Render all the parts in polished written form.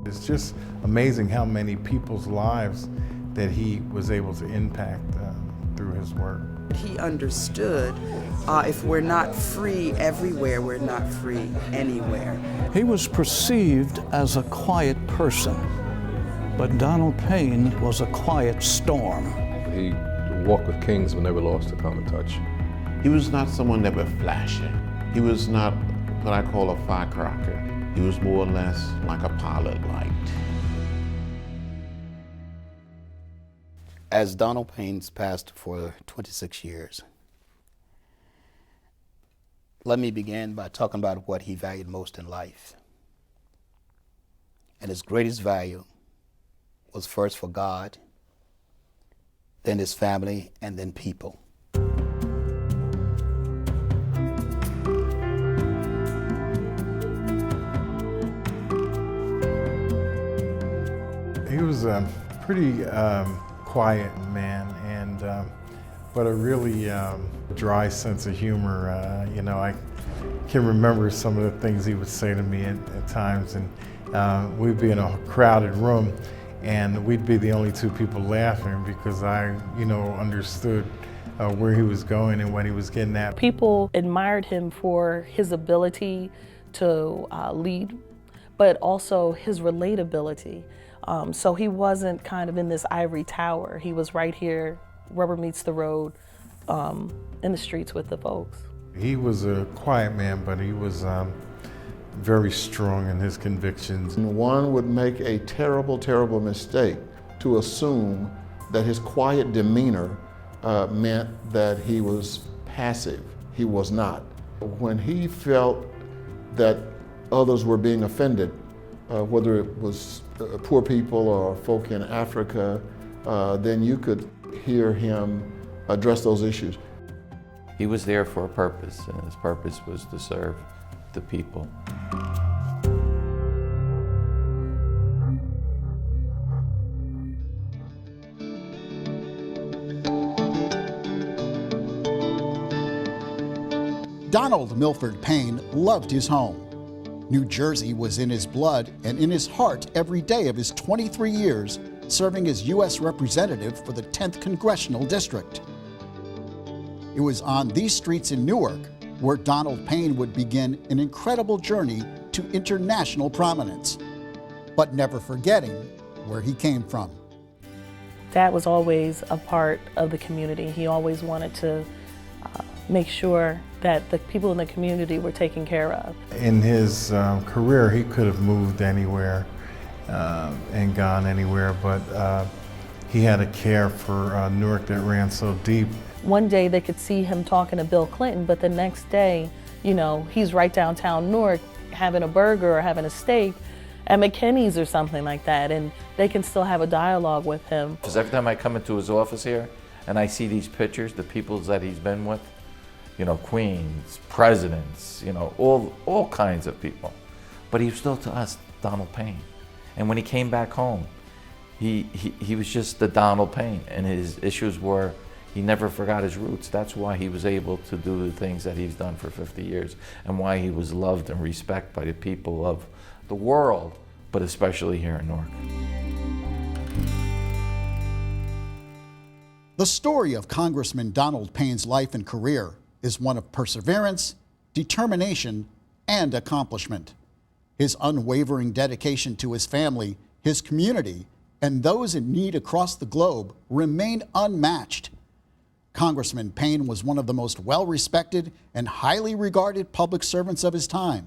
It's just amazing how many people's lives that he was able to impact through his work. He understood if we're not free everywhere, we're not free anywhere. He was perceived as a quiet person, but Donald Payne was a quiet storm. He walked with kings but never lost a common touch. He was not someone that was flashy. He was not what I call a firecracker. He was more or less like a pilot light. As Donald Payne's passed for 26 years, let me begin by talking about what he valued most in life. And his greatest value was first for God, then his family, and then people. He was a pretty quiet man, and but a really dry sense of humor. I can remember some of the things he would say to me at times, and we'd be in a crowded room, and we'd be the only two people laughing because I, understood where he was going and what he was getting at. People admired him for his ability to lead, but also his relatability. So he wasn't kind of in this ivory tower. He was right here, rubber meets the road, in the streets with the folks. He was a quiet man, but he was very strong in his convictions. And one would make a terrible, terrible mistake to assume that his quiet demeanor meant that he was passive. He was not. When he felt that others were being offended, whether it was poor people or folk in Africa, then you could hear him address those issues. He was there for a purpose, and his purpose was to serve the people. Donald Milford Payne loved his home. New Jersey was in his blood and in his heart every day of his 23 years serving as U.S. Representative for the 10th Congressional District. It was on these streets in Newark where Donald Payne would begin an incredible journey to international prominence, but never forgetting where he came from. Dad was always a part of the community. He always wanted to make sure that the people in the community were taken care of. In his career, he could have moved anywhere and gone anywhere, but he had a care for Newark that ran so deep. One day they could see him talking to Bill Clinton, but the next day, he's right downtown Newark having a burger or having a steak at McKinney's or something like that, and they can still have a dialogue with him. Because every time I come into his office here and I see these pictures, the people that he's been with, queens, presidents, all kinds of people. But he was still to us Donald Payne. And when he came back home, he was just the Donald Payne, and his issues were he never forgot his roots. That's why he was able to do the things that he's done for 50 years and why he was loved and respected by the people of the world, but especially here in Newark. The story of Congressman Donald Payne's life and career is one of perseverance, determination, and accomplishment. His unwavering dedication to his family, his community, and those in need across the globe remain unmatched. Congressman Payne was one of the most well-respected and highly regarded public servants of his time.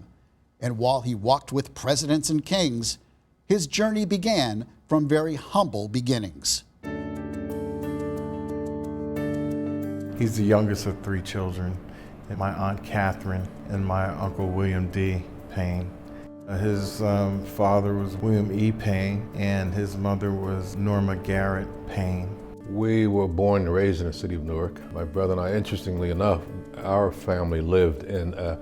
And while he walked with presidents and kings, his journey began from very humble beginnings. He's the youngest of 3 children, and my Aunt Catherine and my Uncle William D. Payne. His father was William E. Payne, and his mother was Norma Garrett Payne. We were born and raised in the city of Newark. My brother and I, interestingly enough, our family lived in a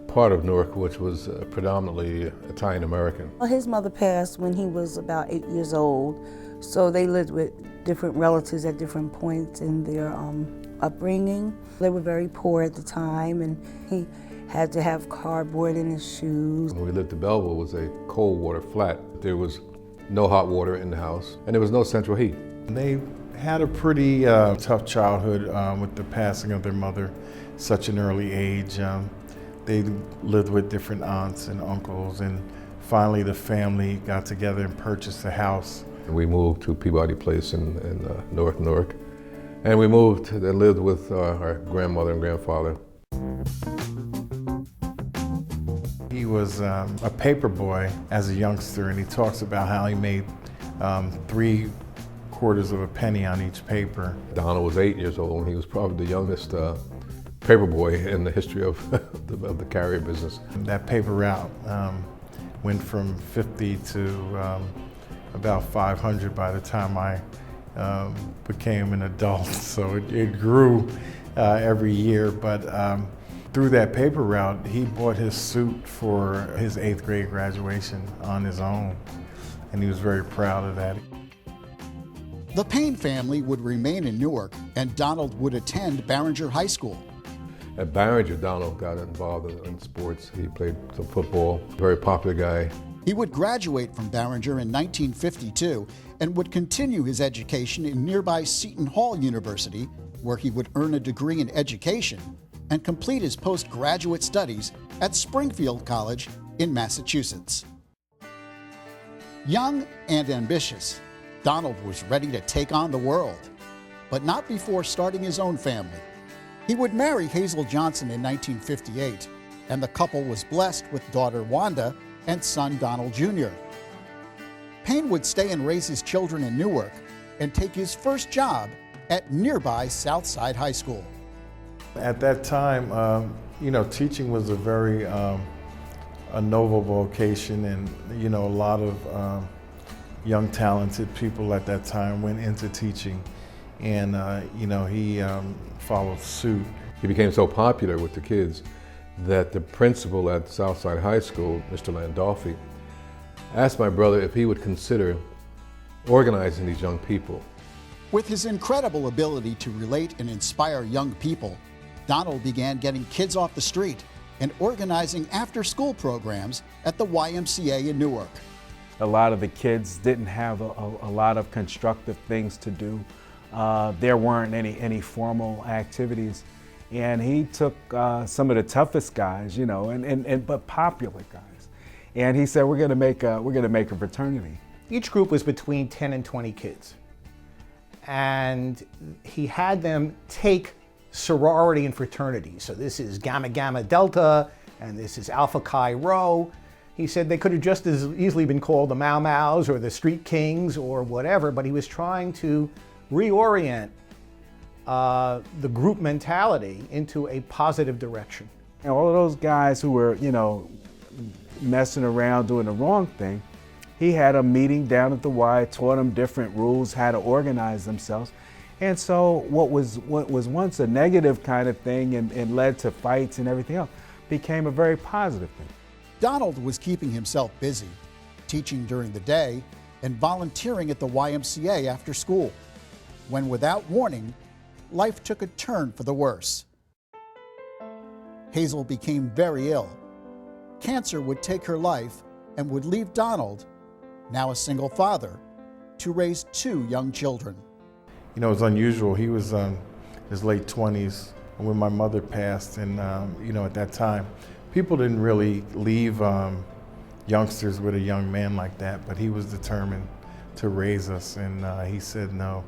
part of Newark which was predominantly Italian-American. Well, his mother passed when he was about 8 years old, so they lived with different relatives at different points in their upbringing. They were very poor at the time, and he had to have cardboard in his shoes. When we lived in Belleville, it was a cold water flat. There was no hot water in the house, and there was no central heat. They had a pretty tough childhood with the passing of their mother such an early age. They lived with different aunts and uncles, and finally the family got together and purchased a house. We moved to Peabody Place in North Newark, and we moved and lived with our grandmother and grandfather. He was a paper boy as a youngster, and he talks about how he made 3/4 of a penny on each paper. Donald was 8 years old, and he was probably the youngest paper boy in the history of the carrier business. That paper route went from 50 to about 500 by the time I became an adult. So it grew every year, but through that paper route, he bought his suit for his 8th grade graduation on his own, and he was very proud of that. The Payne family would remain in Newark, and Donald would attend Barringer High School. At Barringer, Donald got involved in sports. He played some football, very popular guy. He would graduate from Barringer in 1952 and would continue his education in nearby Seton Hall University, where he would earn a degree in education and complete his postgraduate studies at Springfield College in Massachusetts. Young and ambitious, Donald was ready to take on the world, but not before starting his own family. He would marry Hazel Johnson in 1958, and the couple was blessed with daughter Wanda and son Donald Jr. Payne would stay and raise his children in Newark and take his first job at nearby Southside High School. At that time, teaching was a very a noble vocation, and a lot of young talented people at that time went into teaching, and he followed suit. He became so popular with the kids that the principal at Southside High School, Mr. Landolfi, asked my brother if he would consider organizing these young people. With his incredible ability to relate and inspire young people, Donald began getting kids off the street and organizing after-school programs at the YMCA in Newark. A lot of the kids didn't have a lot of constructive things to do. There weren't any formal activities. And he took some of the toughest guys, but popular guys. And he said, we're gonna make a fraternity. Each group was between 10 and 20 kids. And he had them take sorority and fraternity. So this is Gamma Gamma Delta, and this is Alpha Chi Rho. He said they could have just as easily been called the Mau Maus or the Street Kings or whatever, but he was trying to reorient the group mentality into a positive direction. And all of those guys who were, messing around doing the wrong thing, he had a meeting down at the Y, taught them different rules, how to organize themselves. And so what was once a negative kind of thing and led to fights and everything else became a very positive thing. Donald was keeping himself busy, teaching during the day and volunteering at the YMCA after school, when without warning, life took a turn for the worse. Hazel became very ill. Cancer would take her life and would leave Donald, now a single father, to raise 2 young children. It was unusual. He was in his late 20s when my mother passed, and at that time, people didn't really leave youngsters with a young man like that, but he was determined to raise us, and he said, no,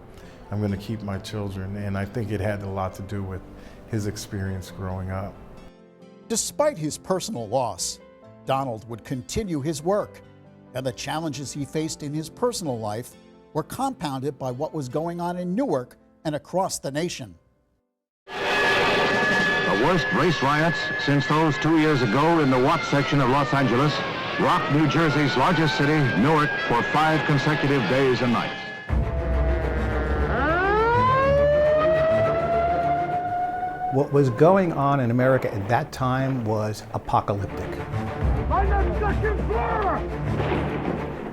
I'm going to keep my children, and I think it had a lot to do with his experience growing up. Despite his personal loss, Donald would continue his work, and the challenges he faced in his personal life were compounded by what was going on in Newark and across the nation. The worst race riots since those 2 years ago in the Watts section of Los Angeles rocked New Jersey's largest city, Newark, for 5 consecutive days and nights. What was going on in America at that time was apocalyptic.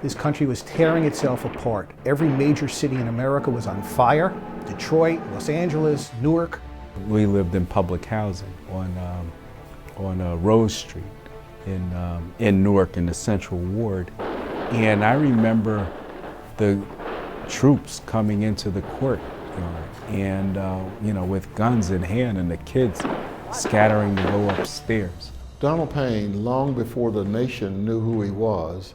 This country was tearing itself apart. Every major city in America was on fire. Detroit, Los Angeles, Newark. We lived in public housing on on Rose Street in Newark in the Central Ward. And I remember the troops coming into the courtyard and, with guns in hand and the kids scattering to go upstairs. Donald Payne, long before the nation knew who he was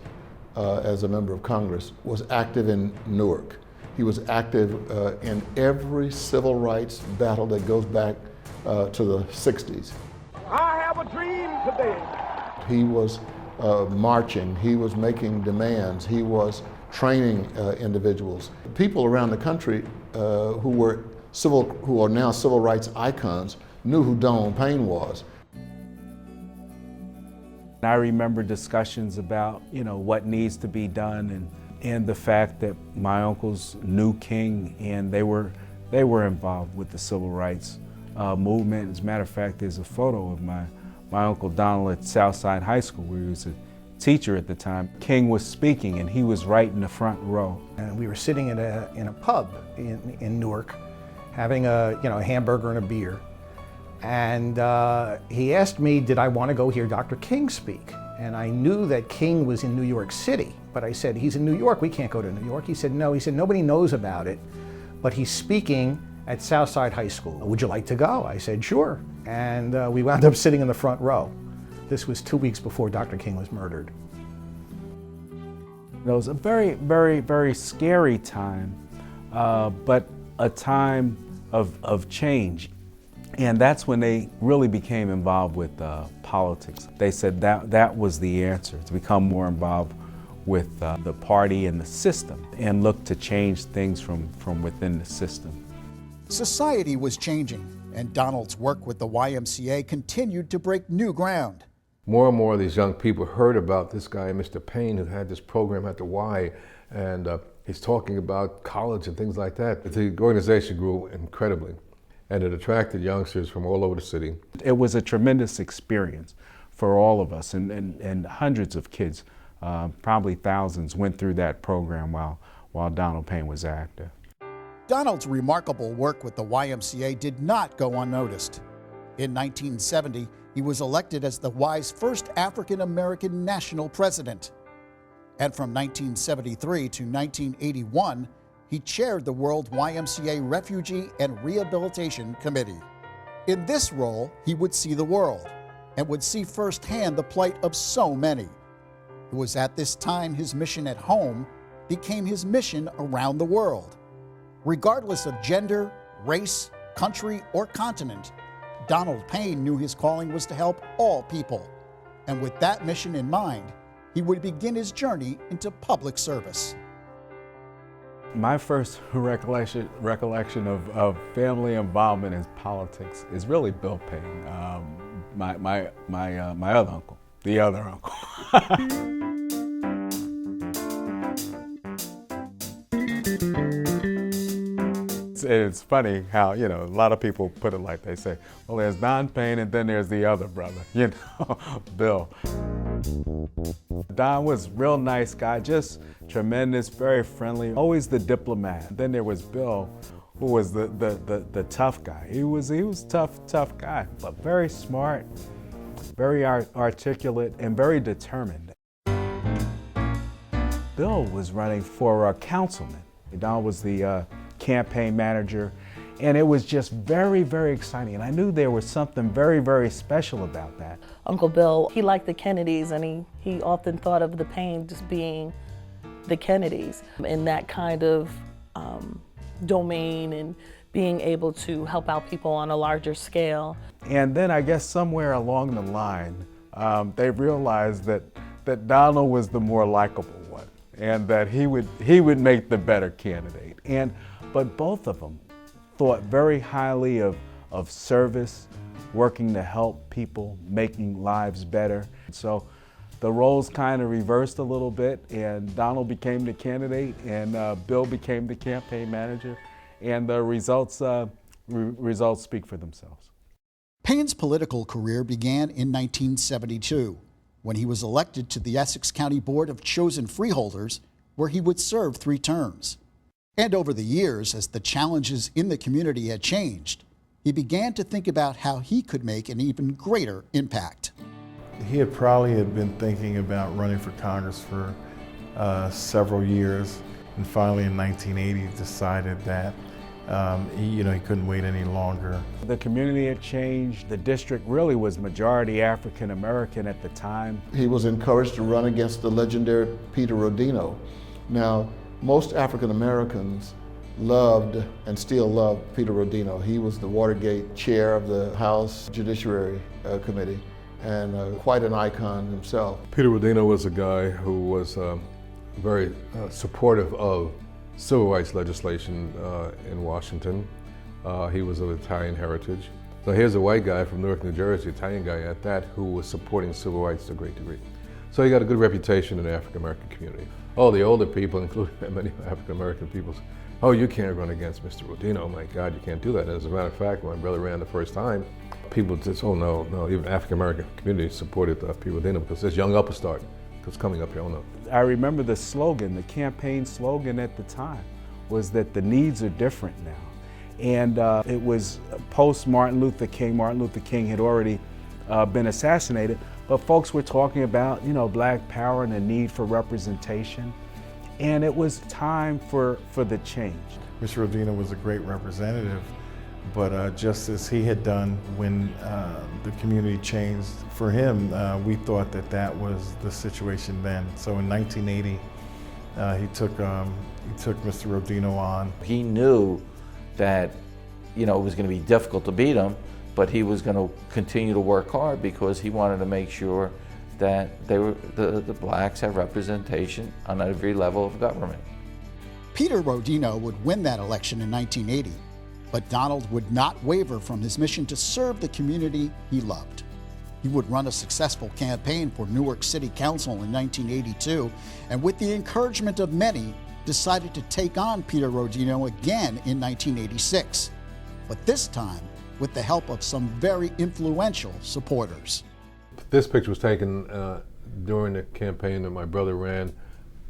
as a member of Congress, was active in Newark. He was active in every civil rights battle that goes back to the 60s. I have a dream today. He was marching, he was making demands, he was training individuals. People around the country who are now civil rights icons knew who Donald Payne was. I remember discussions about, what needs to be done and the fact that my uncles knew King and they were involved with the civil rights movement. As a matter of fact, there's a photo of my Uncle Donald at Southside High School where he was a teacher at the time. King was speaking and he was right in the front row. And we were sitting in a pub in Newark having a hamburger and a beer. And he asked me, did I want to go hear Dr. King speak? And I knew that King was in New York City, but I said, he's in New York, we can't go to New York. He said, no, nobody knows about it, but he's speaking at Southside High School. Would you like to go? I said, sure. And we wound up sitting in the front row. This was 2 weeks before Dr. King was murdered. It was a very, very, very scary time, but a time of change. And that's when they really became involved with politics. They said that was the answer, to become more involved with the party and the system and look to change things from within the system. Society was changing, and Donald's work with the YMCA continued to break new ground. More and more of these young people heard about this guy, Mr. Payne, who had this program at the Y, and he's talking about college and things like that. The organization grew incredibly, and it attracted youngsters from all over the city. It was a tremendous experience for all of us, and hundreds of kids, probably thousands, went through that program while Donald Payne was active. Donald's remarkable work with the YMCA did not go unnoticed. In 1970, he was elected as the Y's first African-American national president. And from 1973 to 1981, he chaired the World YMCA Refugee and Rehabilitation Committee. In this role, he would see the world and would see firsthand the plight of so many. It was at this time his mission at home became his mission around the world. Regardless of gender, race, country, or continent, Donald Payne knew his calling was to help all people. And with that mission in mind, he would begin his journey into public service. My first recollection of family involvement in politics is really Bill Payne, my other uncle, the other uncle. It's funny how, a lot of people put it like they say, well, there's Don Payne and then there's the other brother, Bill. Don was a real nice guy, just tremendous, very friendly, always the diplomat. Then there was Bill, who was the tough guy. He was tough guy, but very smart, very articulate, and very determined. Bill was running for a councilman. Don was the campaign manager, and it was just very, very exciting. And I knew there was something very, very special about that. Uncle Bill, he liked the Kennedys, and he often thought of the Payne just being the Kennedys in that kind of domain and being able to help out people on a larger scale. And then I guess somewhere along the line, they realized that Donald was the more likable one and that he would make the better candidate. But both of them thought very highly of service, working to help people, making lives better. So the roles kind of reversed a little bit, and Donald became the candidate, and Bill became the campaign manager, and the results speak for themselves. Payne's political career began in 1972, when he was elected to the Essex County Board of Chosen Freeholders, where he would serve 3 terms. And over the years, as the challenges in the community had changed, he began to think about how he could make an even greater impact. He had probably been thinking about running for Congress for several years, and finally in 1980 decided that he couldn't wait any longer. The community had changed. The district really was majority African American at the time. He was encouraged to run against the legendary Peter Rodino. Now, most African Americans loved and still love Peter Rodino. He was the Watergate chair of the House Judiciary Committee and quite an icon himself. Peter Rodino was a guy who was very supportive of civil rights legislation in Washington. He was of Italian heritage. So here's a white guy from Newark, New Jersey, Italian guy at that, who was supporting civil rights to a great degree. So he got a good reputation in the African American community. Oh, the older people, including many African American people, oh, you can't run against Mr. Rodino. Oh my God, you can't do that. And as a matter of fact, when my brother ran the first time, people just, oh no, even African American community supported Peter Rodino because this young upstart was coming up here, oh no. I remember the slogan, the campaign slogan at the time was that the needs are different now. And it was post Martin Luther King. Martin Luther King had already been assassinated, but folks were talking about, Black power and the need for representation. And it was time for the change. Mr. Rodino was a great representative, but just as he had done when the community changed for him, we thought that was the situation then. So in 1980, he took Mr. Rodino on. He knew that, it was going to be difficult to beat him, but he was going to continue to work hard because he wanted to make sure that the blacks have representation on every level of government. Peter Rodino would win that election in 1980, but Donald would not waver from his mission to serve the community he loved. He would run a successful campaign for Newark City Council in 1982, and with the encouragement of many, decided to take on Peter Rodino again in 1986, but this time with the help of some very influential supporters. This picture was taken during the campaign that my brother ran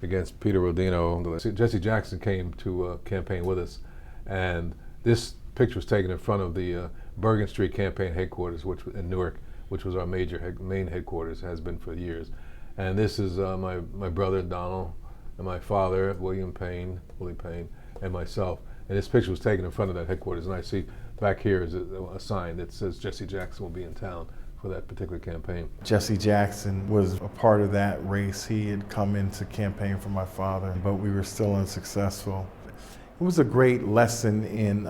against Peter Rodino. Jesse Jackson came to campaign with us, and this picture was taken in front of the Bergen Street campaign headquarters, which in Newark, which was our main headquarters, has been for years. And this is my brother Donald, and my father Willie Payne, and myself. And this picture was taken in front of that headquarters, and I see back here is a sign that says Jesse Jackson will be in town for that particular campaign. Jesse Jackson was a part of that race. He had come in to campaign for my father, but we were still unsuccessful. It was a great lesson in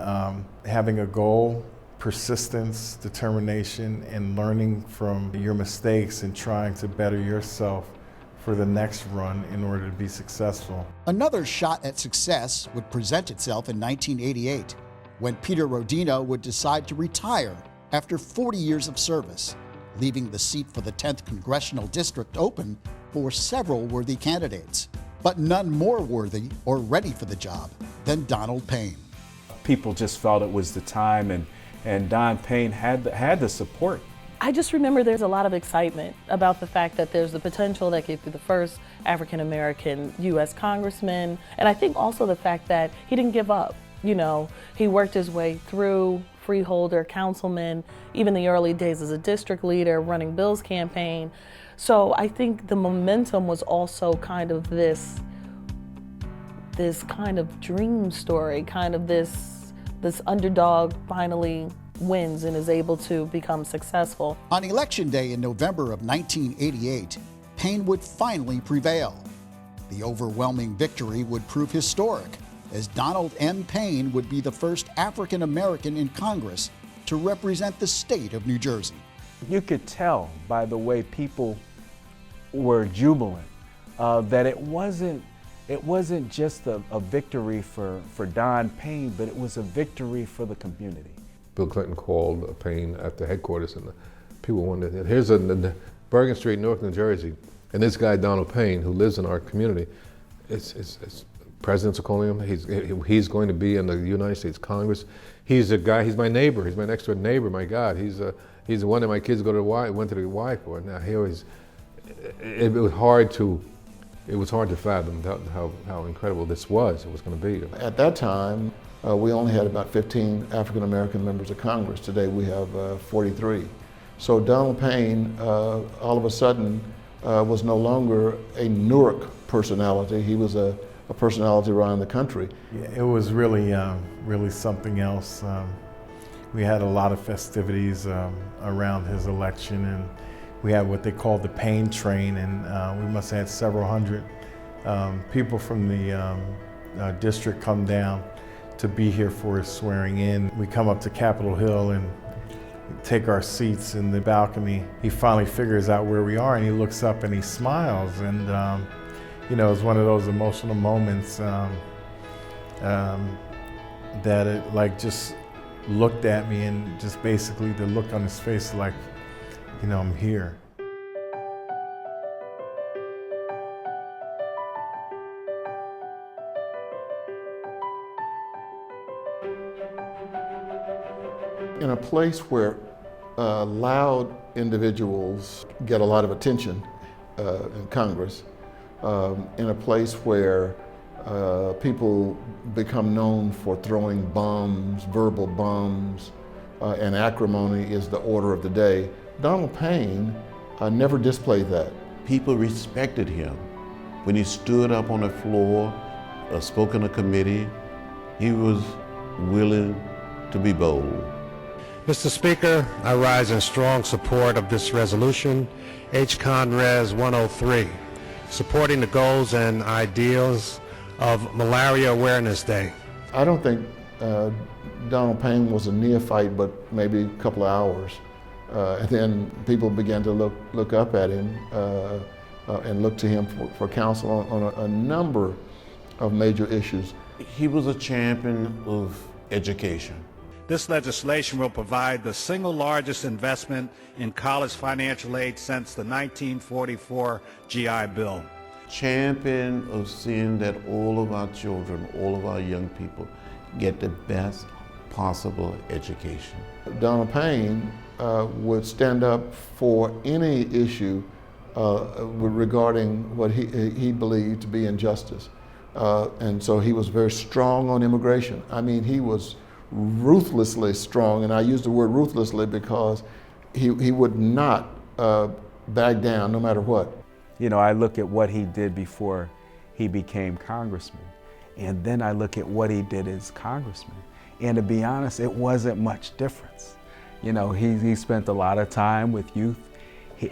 having a goal, persistence, determination, and learning from your mistakes and trying to better yourself for the next run in order to be successful. Another shot at success would present itself in 1988, when Peter Rodino would decide to retire after 40 years of service, leaving the seat for the 10th Congressional District open for several worthy candidates, but none more worthy or ready for the job than Donald Payne. People just felt it was the time, and Don Payne had the support. I just remember there's a lot of excitement about the fact that there's the potential that he'd be the first African American U.S. Congressman, and I think also the fact that he didn't give up. He worked his way through freeholder, councilman, even the early days as a district leader, running Bill's campaign. So I think the momentum was also kind of this kind of dream story, kind of this underdog finally wins and is able to become successful. On Election Day in November of 1988, Payne would finally prevail. The overwhelming victory would prove historic, as Donald M. Payne would be the first African American in Congress to represent the state of New Jersey. You could tell by the way people were jubilant that it wasn't just a victory for Don Payne, but it was a victory for the community. Bill Clinton called Payne at the headquarters, and the people wondered, here's the Bergen Street, Newark, New Jersey, and this guy Donald Payne, who lives in our community, it's presidents are calling him. He's going to be in the United States Congress. He's a guy. He's my neighbor. He's my next door neighbor. My God, he's the one that my kids went to the Y for. Now it was hard to fathom how incredible this was. It was going to be. At that time, we only had about 15 African American members of Congress. Today we have 43. So Donald Payne, all of a sudden, was no longer a Newark personality. He was a personality around the country. Yeah, it was really, really something else. We had a lot of festivities around his election, and we had what they called the Payne train, and we must have had several hundred people from the district come down to be here for his swearing in. We come up to Capitol Hill and take our seats in the balcony. He finally figures out where we are, and he looks up and he smiles, and you know, it's one of those emotional moments that it like just looked at me, and just basically the look on his face like, you know, I'm here. In a place where loud individuals get a lot of attention in Congress, in a place where people become known for throwing bombs, verbal bombs, and acrimony is the order of the day, Donald Payne never displayed that. People respected him. When he stood up on the floor, spoke in a committee, he was willing to be bold. Mr. Speaker, I rise in strong support of this resolution, H-Con Res 103, supporting the goals and ideals of Malaria Awareness Day. I don't think Donald Payne was a neophyte, but maybe a couple of hours. And then people began to look up at him and look to him for counsel on a number of major issues. He was a champion of education. This legislation will provide the single largest investment in college financial aid since the 1944 GI Bill. Champion of seeing that all of our children, all of our young people get the best possible education. Donald Payne would stand up for any issue regarding what he believed to be injustice. And so he was very strong on immigration. I mean, he was ruthlessly strong, and I use the word ruthlessly because he would not back down no matter what. You know, I look at what he did before he became congressman, and then I look at what he did as congressman. And to be honest, it wasn't much difference. You know, he spent a lot of time with youth.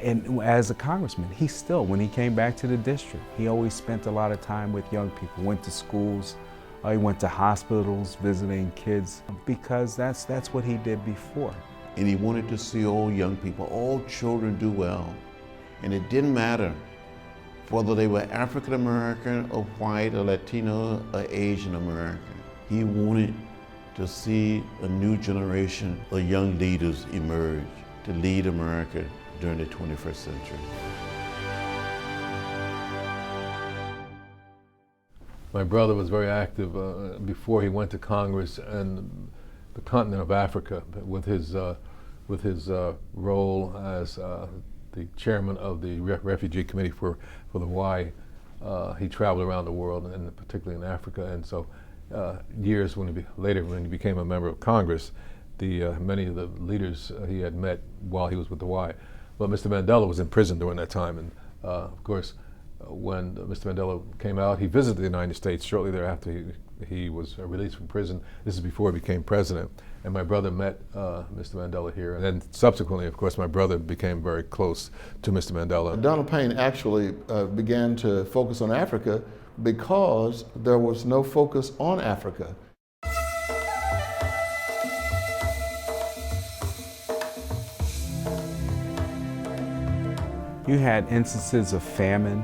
And as a congressman, he still, when he came back to the district, he always spent a lot of time with young people, went to schools, he went to hospitals visiting kids, because that's what he did before. And he wanted to see all young people, all children do well. And it didn't matter whether they were African American or white or Latino or Asian American. He wanted to see a new generation of young leaders emerge to lead America during the 21st century. My brother was very active before he went to Congress and the continent of Africa with his role as the chairman of the Refugee Committee for the Y. He traveled around the world, and particularly in Africa. And so, years later, when he became a member of Congress, many of the leaders he had met while he was with the Y. But Mr. Mandela was in prison during that time, and of course, when Mr. Mandela came out, he visited the United States shortly thereafter. He was released from prison. This is before he became president. And my brother met Mr. Mandela here. And then subsequently, of course, my brother became very close to Mr. Mandela. Donald Payne actually began to focus on Africa because there was no focus on Africa. You had instances of famine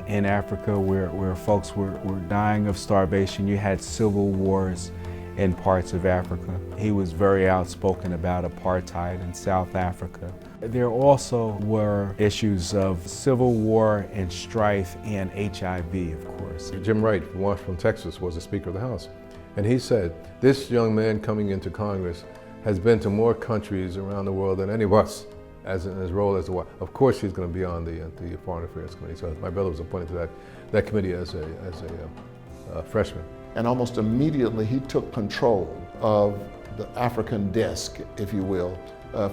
in Africa where folks were dying of starvation. You had civil wars in parts of Africa. He was very outspoken about apartheid in South Africa. There also were issues of civil war and strife and HIV, of course. Jim Wright from Washington, Texas was the Speaker of the House. And he said, this young man coming into Congress has been to more countries around the world than any of us as in his role as the wife. Of course he's going to be on the Foreign Affairs Committee. So my brother was appointed to that committee as a freshman. and almost immediately he took control of the African desk, if you will,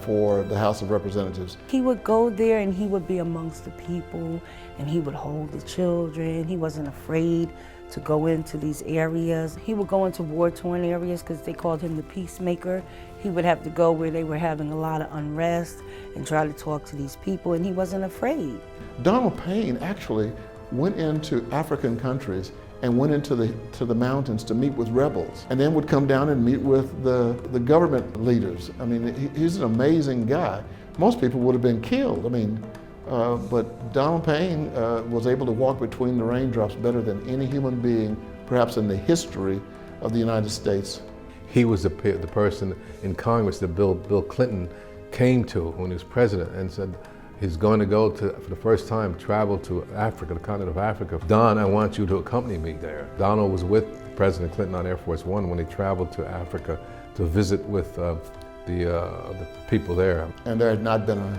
for the House of Representatives. He would go there and he would be amongst the people and he would hold the children. He wasn't afraid to go into these areas. He would go into war-torn areas because they called him the peacemaker. He would have to go where they were having a lot of unrest and try to talk to these people, and he wasn't afraid. Donald Payne actually went into African countries and went into the mountains to meet with rebels, and then would come down and meet with the government leaders. I mean, he's an amazing guy. Most people would have been killed. I mean, but Donald Payne was able to walk between the raindrops better than any human being, perhaps in the history of the United States. He was the person in Congress that Bill Clinton came to when he was president and said, he's going to go to, for the first time, travel to Africa, the continent of Africa. Don, I want you to accompany me there. Donald was with President Clinton on Air Force One when he traveled to Africa to visit with the people there. And there had not been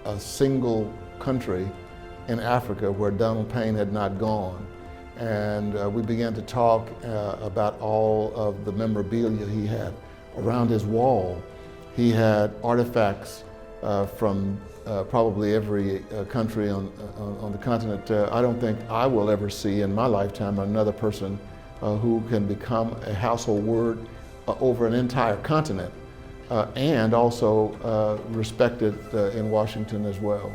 a single country in Africa where Donald Payne had not gone. And we began to talk about all of the memorabilia he had. Around his wall, he had artifacts from probably every country on the continent. I don't think I will ever see in my lifetime another person who can become a household word over an entire continent and also respected in Washington as well.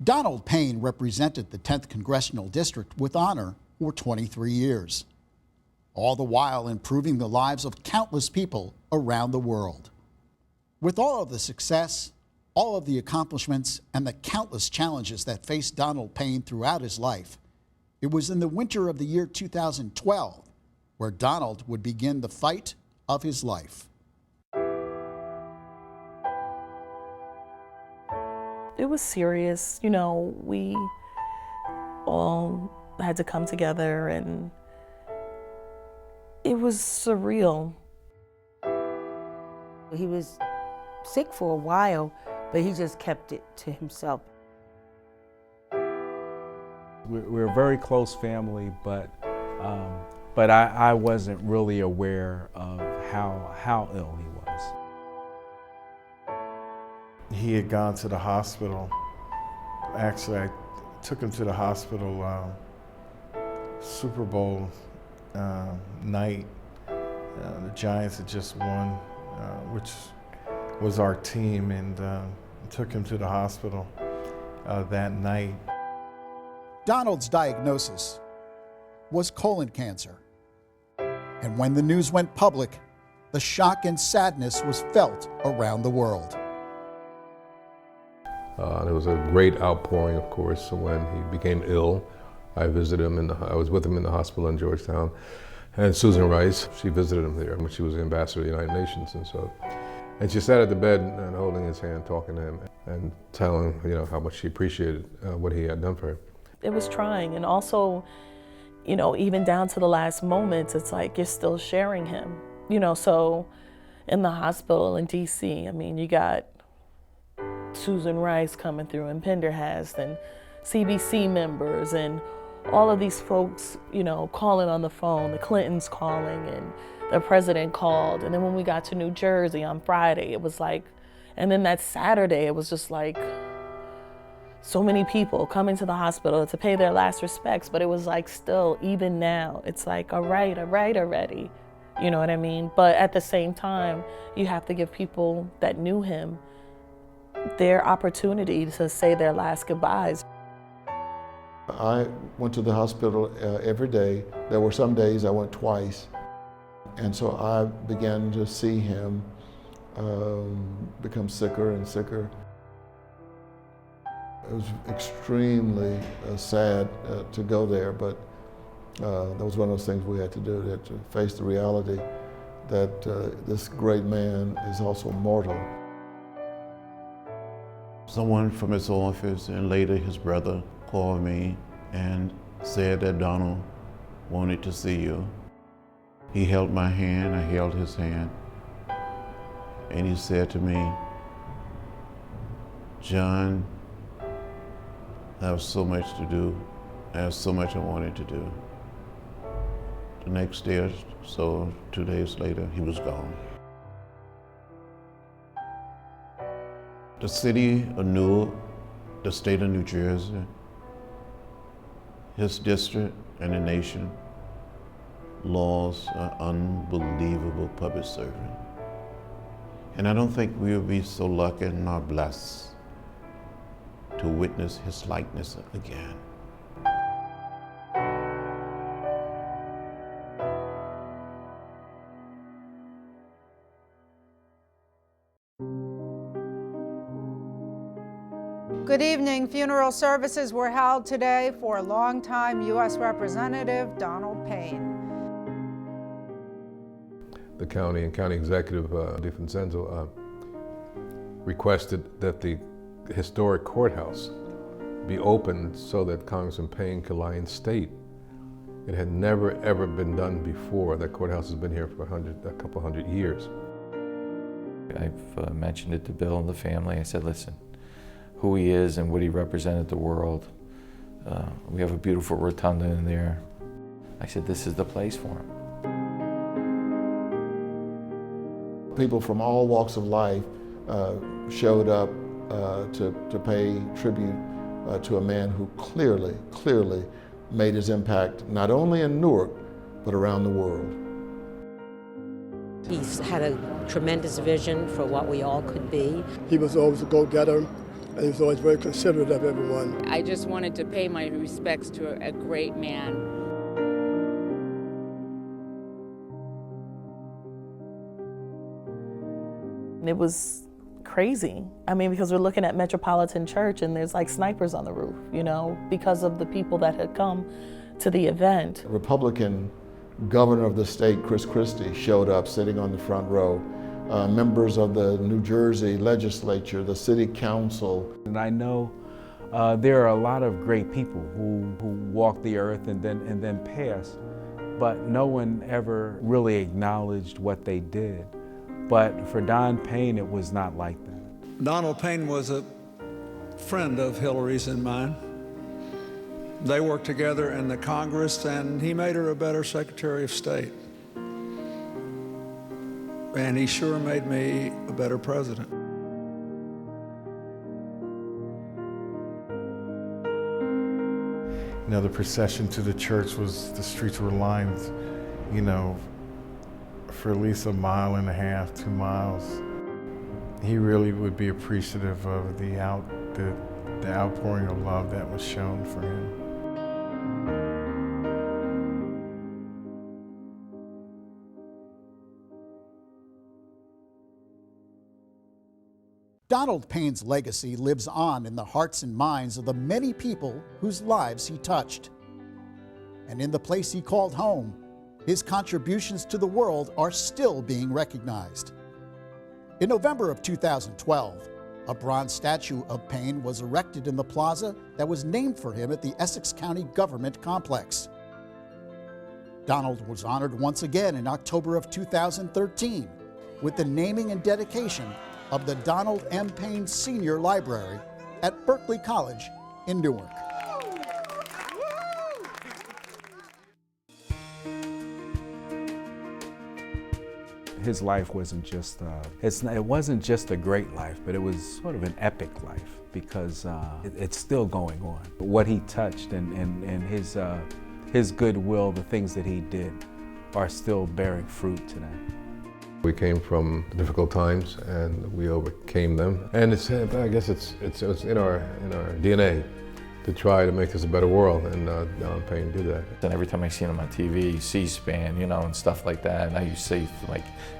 Donald Payne represented the 10th Congressional District with honor for 23 years, all the while improving the lives of countless people around the world. With all of the success, all of the accomplishments, and the countless challenges that faced Donald Payne throughout his life, it was in the winter of the year 2012 where Donald would begin the fight of his life. It was serious. You know, we all had to come together and it was surreal. He was sick for a while, but he just kept it to himself. We're a very close family, but I wasn't really aware of how ill he was. He had gone to the hospital. Actually, I took him to the hospital Super Bowl night. The Giants had just won, which was our team, and took him to the hospital that night. Donald's diagnosis was colon cancer. And when the news went public, the shock and sadness was felt around the world. There was a great outpouring, of course, when he became ill. I visited him I was with him in the hospital in Georgetown. And Susan Rice, she visited him there when she was the ambassador to the United Nations. And she sat at the bed and holding his hand, talking to him and telling him, how much she appreciated what he had done for her. It was trying, and also, even down to the last moments, it's like you're still sharing him. So in the hospital in DC, I mean, you got Susan Rice coming through and Pendergast and CBC members and all of these folks, calling on the phone, the Clintons calling and the president called. And then when we got to New Jersey on Friday, it was like, and then that Saturday, it was just like so many people coming to the hospital to pay their last respects. But it was like still, even now, it's like, all right already. You know what I mean? But at the same time, you have to give people that knew him their opportunity to say their last goodbyes. I went to the hospital every day. There were some days I went twice. And so I began to see him become sicker and sicker. It was extremely sad to go there, but that was one of those things we had to do. We had to face the reality that this great man is also mortal. Someone from his office and later his brother called me and said that Donald wanted to see you. He held my hand, I held his hand, and he said to me, "John, I have so much to do I had so much I wanted to do. The next day or so, 2 days later, he was gone. The city of Newark, the state of New Jersey, his district, and the nation lost an unbelievable public servant. And I don't think we will be so lucky nor blessed to witness his likeness again. Good evening. Funeral services were held today for longtime U.S. Representative Donald Payne. The county and county executive, DeFincenzo, requested that the historic courthouse be opened so that Congressman Payne could lie in state. It had never, ever been done before. That courthouse has been here for a couple hundred years. I've mentioned it to Bill and the family. I said, listen, who he is and what he represented the world. We have a beautiful rotunda in there. I said, this is the place for him. People from all walks of life showed up to pay tribute to a man who clearly made his impact not only in Newark, but around the world. He's had a tremendous vision for what we all could be. He was always a go-getter, and he was always very considerate of everyone. I just wanted to pay my respects to a great man. It was crazy. I mean, because we're looking at Metropolitan Church and there's like snipers on the roof, you know, because of the people that had come to the event. Republican governor of the state, Chris Christie, showed up sitting on the front row. Members of the New Jersey legislature, the city council. And I know there are a lot of great people who walk the earth and then pass, but no one ever really acknowledged what they did. But for Don Payne, it was not like that. Donald Payne was a friend of Hillary's and mine. They worked together in the Congress, and he made her a better Secretary of State. And he sure made me a better president. You know, the procession to the church the streets were lined, you know, for at least 1.5 miles, 2 miles. He really would be appreciative of the outpouring of love that was shown for him. Donald Payne's legacy lives on in the hearts and minds of the many people whose lives he touched. And in the place he called home, his contributions to the world are still being recognized. In November of 2012, a bronze statue of Payne was erected in the plaza that was named for him at the Essex County Government Complex. Donald was honored once again in October of 2013 with the naming and dedication of the Donald M. Payne Senior Library at Berkeley College in Newark. His life wasn't just, it wasn't just a great life, but it was sort of an epic life because it's still going on. But what he touched and his goodwill, the things that he did, are still bearing fruit today. We came from difficult times and we overcame them. And I guess it's in our DNA to try to make this a better world, and Don Payne did that. And every time I see him on TV, C-SPAN, you know, and stuff like that, and I used to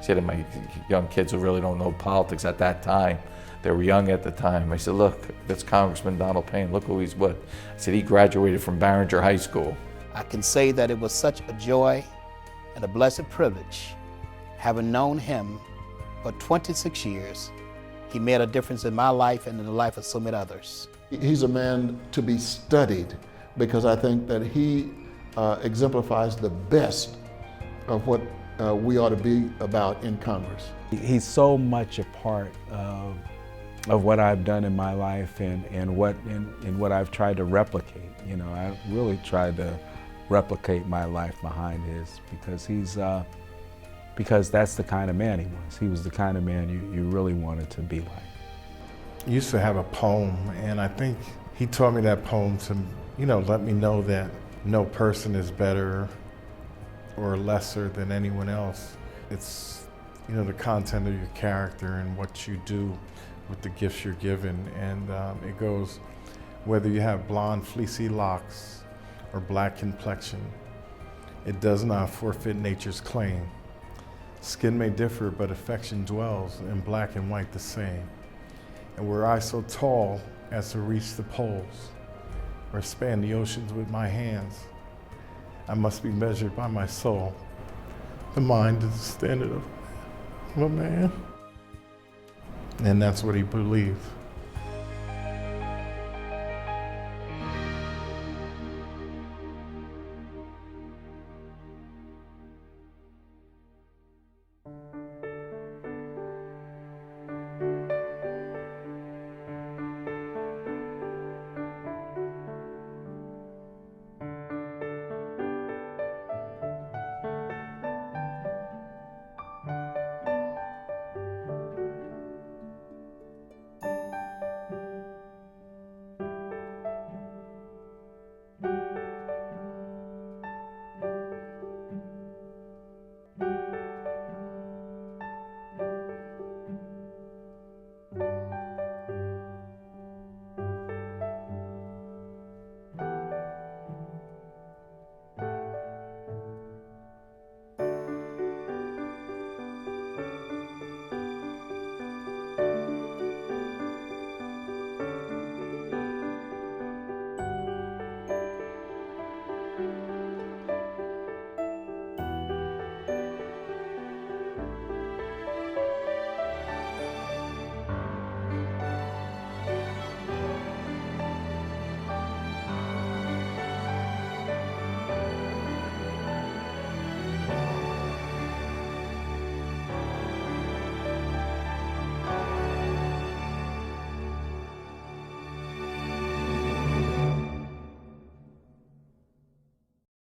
say to my young kids who really don't know politics at that time, they were young at the time, I said, look, that's Congressman Donald Payne, look who he's with. I said, he graduated from Barringer High School. I can say that it was such a joy and a blessed privilege. Having known him for 26 years, he made a difference in my life and in the life of so many others. He's a man to be studied because I think that he exemplifies the best of what we ought to be about in Congress. He's so much a part of what I've done in my life and what I've tried to replicate. You know, I really tried to replicate my life behind his because that's the kind of man he was. He was the kind of man you really wanted to be like. I used to have a poem, and I think he taught me that poem to, let me know that no person is better or lesser than anyone else. It's, the content of your character and what you do with the gifts you're given. And it goes, whether you have blonde, fleecy locks or black complexion, it does not forfeit nature's claim. Skin may differ, but affection dwells in black and white the same. And were I so tall as to reach the poles or span the oceans with my hands, I must be measured by my soul. The mind is the standard of a man. And that's what he believed.